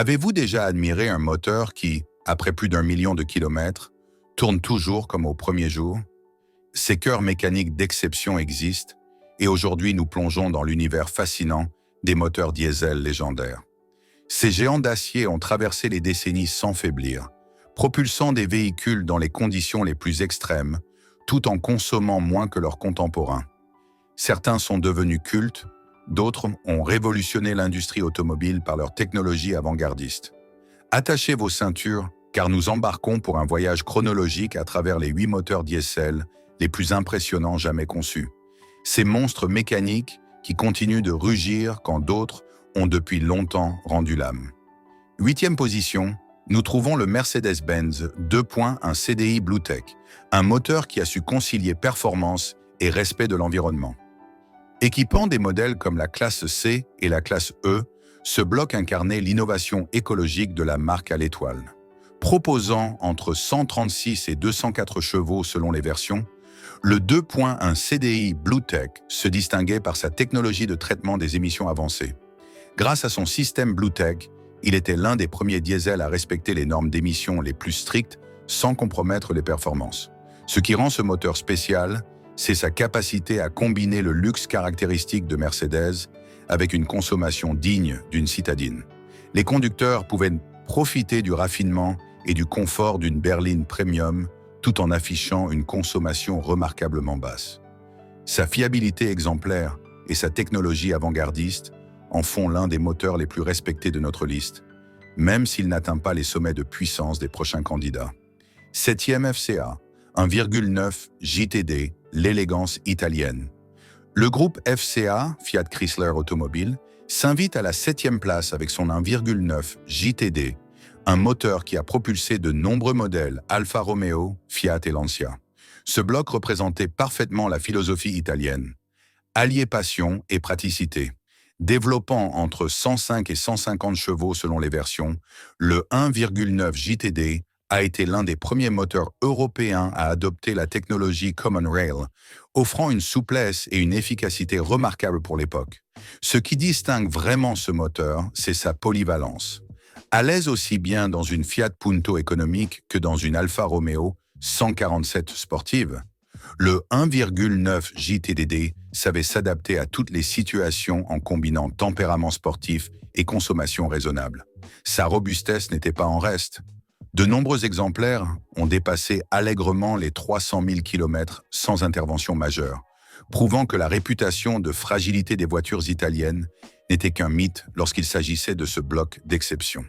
Avez-vous déjà admiré un moteur qui, après plus d'1 million de kilomètres, tourne toujours comme au premier jour? Ces cœurs mécaniques d'exception existent, et aujourd'hui nous plongeons dans l'univers fascinant des moteurs diesel légendaires. Ces géants d'acier ont traversé les décennies sans faiblir, propulsant des véhicules dans les conditions les plus extrêmes, tout en consommant moins que leurs contemporains. Certains sont devenus cultes, d'autres ont révolutionné l'industrie automobile par leur technologie avant-gardiste. Attachez vos ceintures, car nous embarquons pour un voyage chronologique à travers les 8 moteurs diesel les plus impressionnants jamais conçus. Ces monstres mécaniques qui continuent de rugir quand d'autres ont depuis longtemps rendu l'âme. 8e position, nous trouvons le Mercedes-Benz 2.1 CDI BlueTEC, un moteur qui a su concilier performance et respect de l'environnement. Équipant des modèles comme la classe C et la classe E, ce bloc incarnait l'innovation écologique de la marque à l'étoile. Proposant entre 136 et 204 chevaux selon les versions, le 2.1 CDI BlueTEC se distinguait par sa technologie de traitement des émissions avancées. Grâce à son système BlueTEC, il était l'un des premiers diesels à respecter les normes d'émissions les plus strictes sans compromettre les performances. Ce qui rend ce moteur spécial, c'est sa capacité à combiner le luxe caractéristique de Mercedes avec une consommation digne d'une citadine. Les conducteurs pouvaient profiter du raffinement et du confort d'une berline premium tout en affichant une consommation remarquablement basse. Sa fiabilité exemplaire et sa technologie avant-gardiste en font l'un des moteurs les plus respectés de notre liste, même s'il n'atteint pas les sommets de puissance des prochains candidats. 7e FCA, 1,9 JTD, l'élégance italienne. Le groupe FCA, Fiat Chrysler Automobile, s'invite à la 7e place avec son 1,9 JTD, un moteur qui a propulsé de nombreux modèles Alfa Romeo, Fiat et Lancia. Ce bloc représentait parfaitement la philosophie italienne. Allier passion et praticité. Développant entre 105 et 150 chevaux selon les versions, le 1,9 JTD a été l'un des premiers moteurs européens à adopter la technologie Common Rail, offrant une souplesse et une efficacité remarquables pour l'époque. Ce qui distingue vraiment ce moteur, c'est sa polyvalence. À l'aise aussi bien dans une Fiat Punto économique que dans une Alfa Romeo 147 sportive, le 1,9 JTDD savait s'adapter à toutes les situations en combinant tempérament sportif et consommation raisonnable. Sa robustesse n'était pas en reste. De nombreux exemplaires ont dépassé allègrement les 300 000 km sans intervention majeure, prouvant que la réputation de fragilité des voitures italiennes n'était qu'un mythe lorsqu'il s'agissait de ce bloc d'exception.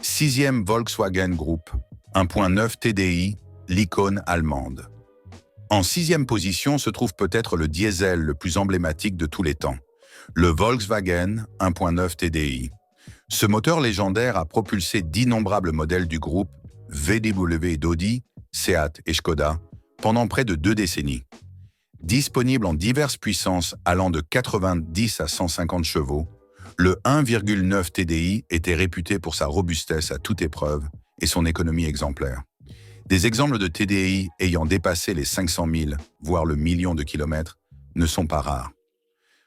6e Volkswagen Group, 1.9 TDI, l'icône allemande. En 6e position se trouve peut-être le diesel le plus emblématique de tous les temps, le Volkswagen 1.9 TDI. Ce moteur légendaire a propulsé d'innombrables modèles du groupe VW d'Audi, Seat et Skoda pendant près de 2 décennies. Disponible en diverses puissances allant de 90 à 150 chevaux, le 1,9 TDI était réputé pour sa robustesse à toute épreuve et son économie exemplaire. Des exemples de TDI ayant dépassé les 500 000, voire le million de kilomètres, ne sont pas rares.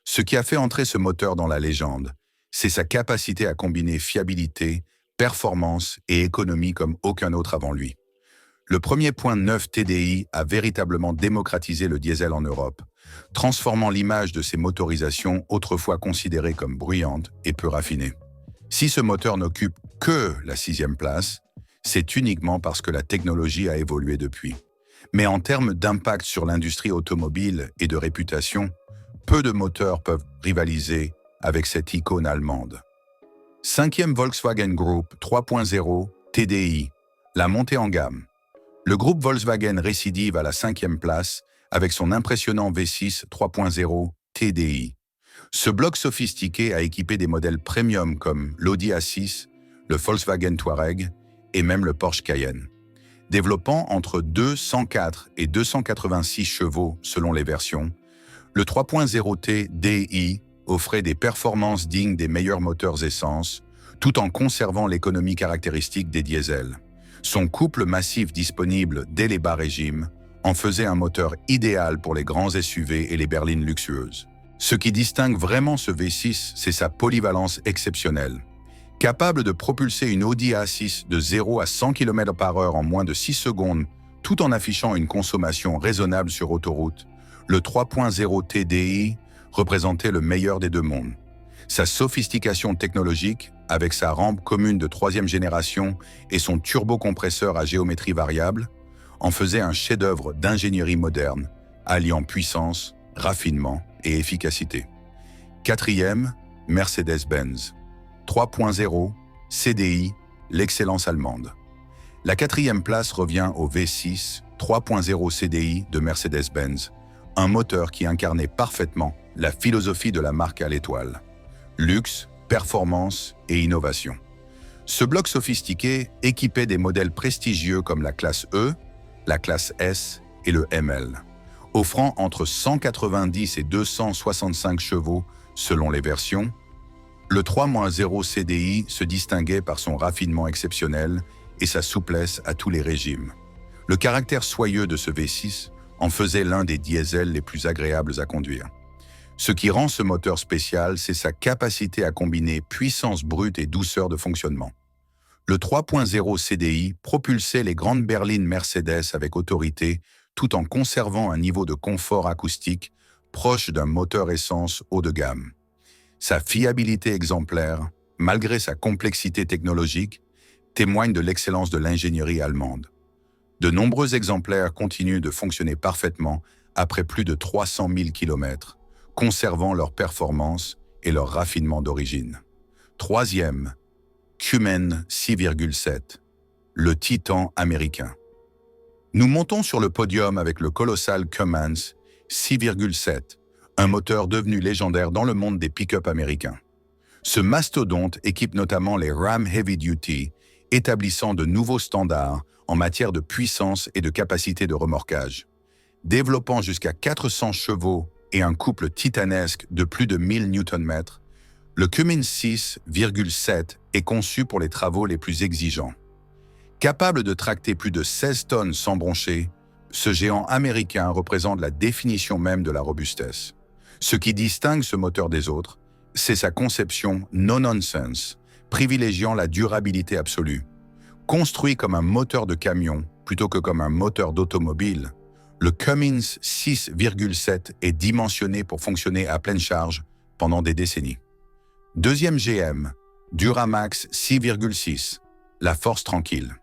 Ce qui a fait entrer ce moteur dans la légende, c'est sa capacité à combiner fiabilité, performance et économie comme aucun autre avant lui. Le premier 1.9 TDI a véritablement démocratisé le diesel en Europe, transformant l'image de ces motorisations autrefois considérées comme bruyantes et peu raffinées. Si ce moteur n'occupe que la 6e place, c'est uniquement parce que la technologie a évolué depuis. Mais en termes d'impact sur l'industrie automobile et de réputation, peu de moteurs peuvent rivaliser avec cette icône allemande. 5e Volkswagen Group 3.0 TDI, la montée en gamme. Le groupe Volkswagen récidive à la 5e place avec son impressionnant V6 3.0 TDI. Ce bloc sophistiqué a équipé des modèles premium comme l'Audi A6, le Volkswagen Touareg et même le Porsche Cayenne. Développant entre 204 et 286 chevaux selon les versions, le 3.0 TDI offrait des performances dignes des meilleurs moteurs essence, tout en conservant l'économie caractéristique des diesels. Son couple massif disponible dès les bas régimes en faisait un moteur idéal pour les grands SUV et les berlines luxueuses. Ce qui distingue vraiment ce V6, c'est sa polyvalence exceptionnelle. Capable de propulser une Audi A6 de 0 à 100 km/h en moins de 6 secondes, tout en affichant une consommation raisonnable sur autoroute, le 3.0 TDI représentait le meilleur des deux mondes. Sa sophistication technologique, avec sa rampe commune de troisième génération et son turbocompresseur à géométrie variable, en faisait un chef-d'œuvre d'ingénierie moderne, alliant puissance, raffinement et efficacité. Quatrième, Mercedes-Benz. 3.0, CDI, l'excellence allemande. La quatrième place revient au V6 3.0 CDI de Mercedes-Benz, un moteur qui incarnait parfaitement la philosophie de la marque à l'étoile. Luxe, performance et innovation. Ce bloc sophistiqué équipait des modèles prestigieux comme la classe E, la classe S et le ML, offrant entre 190 et 265 chevaux selon les versions. Le 3.0 CDI se distinguait par son raffinement exceptionnel et sa souplesse à tous les régimes. Le caractère soyeux de ce V6 en faisait l'un des diesels les plus agréables à conduire. Ce qui rend ce moteur spécial, c'est sa capacité à combiner puissance brute et douceur de fonctionnement. Le 3.0 CDI propulsait les grandes berlines Mercedes avec autorité, tout en conservant un niveau de confort acoustique proche d'un moteur essence haut de gamme. Sa fiabilité exemplaire, malgré sa complexité technologique, témoigne de l'excellence de l'ingénierie allemande. De nombreux exemplaires continuent de fonctionner parfaitement après plus de 300 000 km, conservant leur performance et leur raffinement d'origine. Troisième, Cummins 6,7, le titan américain. Nous montons sur le podium avec le colossal Cummins 6,7, un moteur devenu légendaire dans le monde des pick-up américains. Ce mastodonte équipe notamment les Ram Heavy Duty, établissant de nouveaux standards en matière de puissance et de capacité de remorquage. Développant jusqu'à 400 chevaux et un couple titanesque de plus de 1000 Nm, le Cummins 6,7 est conçu pour les travaux les plus exigeants. Capable de tracter plus de 16 tonnes sans broncher, ce géant américain représente la définition même de la robustesse. Ce qui distingue ce moteur des autres, c'est sa conception no-nonsense, privilégiant la durabilité absolue. Construit comme un moteur de camion plutôt que comme un moteur d'automobile, le Cummins 6,7 est dimensionné pour fonctionner à pleine charge pendant des décennies. Deuxième GM, Duramax 6,6, la force tranquille.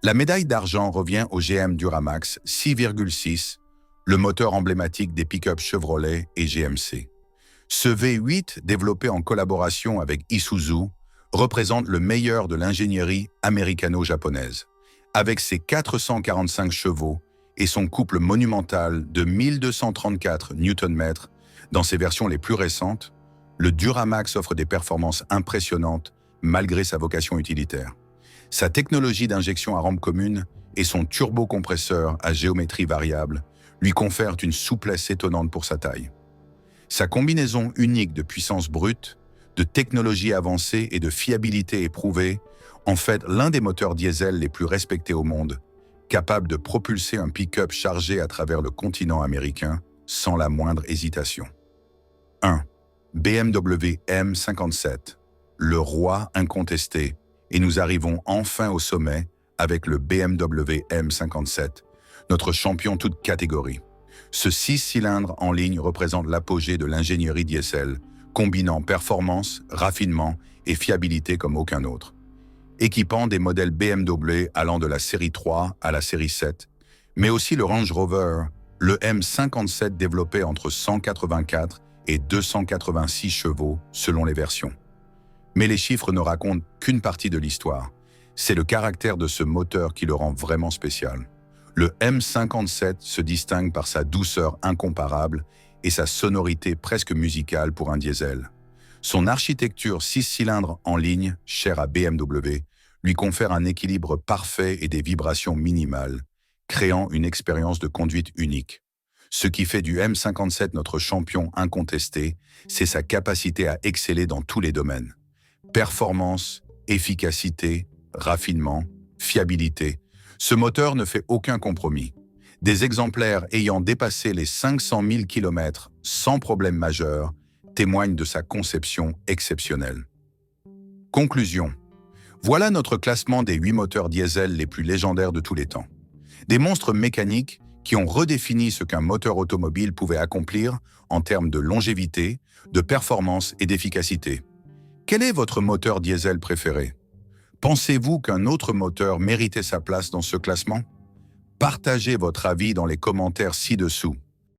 La médaille d'argent revient au GM Duramax 6,6, le moteur emblématique des pick-up Chevrolet et GMC. Ce V8, développé en collaboration avec Isuzu, représente le meilleur de l'ingénierie américano-japonaise. Avec ses 445 chevaux et son couple monumental de 1234 Nm dans ses versions les plus récentes, le Duramax offre des performances impressionnantes malgré sa vocation utilitaire. Sa technologie d'injection à rampe commune et son turbocompresseur à géométrie variable lui confèrent une souplesse étonnante pour sa taille. Sa combinaison unique de puissance brute, de technologie avancée et de fiabilité éprouvée en fait l'un des moteurs diesel les plus respectés au monde, capable de propulser un pick-up chargé à travers le continent américain sans la moindre hésitation. 1. BMW M57, le roi incontesté, et nous arrivons enfin au sommet avec le BMW M57, notre champion toute catégorie. Ce 6 cylindres en ligne représente l'apogée de l'ingénierie diesel, combinant performance, raffinement et fiabilité comme aucun autre. Équipant des modèles BMW allant de la série 3 à la série 7, mais aussi le Range Rover, le M57 développé entre 184 et 286 chevaux selon les versions. Mais les chiffres ne racontent qu'une partie de l'histoire. C'est le caractère de ce moteur qui le rend vraiment spécial. Le M57 se distingue par sa douceur incomparable et sa sonorité presque musicale pour un diesel. Son architecture 6 cylindres en ligne, chère à BMW, lui confère un équilibre parfait et des vibrations minimales, créant une expérience de conduite unique. Ce qui fait du M57 notre champion incontesté, c'est sa capacité à exceller dans tous les domaines. Performance, efficacité, raffinement, fiabilité. Ce moteur ne fait aucun compromis. Des exemplaires ayant dépassé les 500 000 km sans problème majeur témoignent de sa conception exceptionnelle. Conclusion. Voilà notre classement des 8 moteurs diesel les plus légendaires de tous les temps. Des monstres mécaniques qui ont redéfini ce qu'un moteur automobile pouvait accomplir en termes de longévité, de performance et d'efficacité. Quel est votre moteur diesel préféré? Pensez-vous qu'un autre moteur méritait sa place dans ce classement? Partagez votre avis dans les commentaires ci-dessous.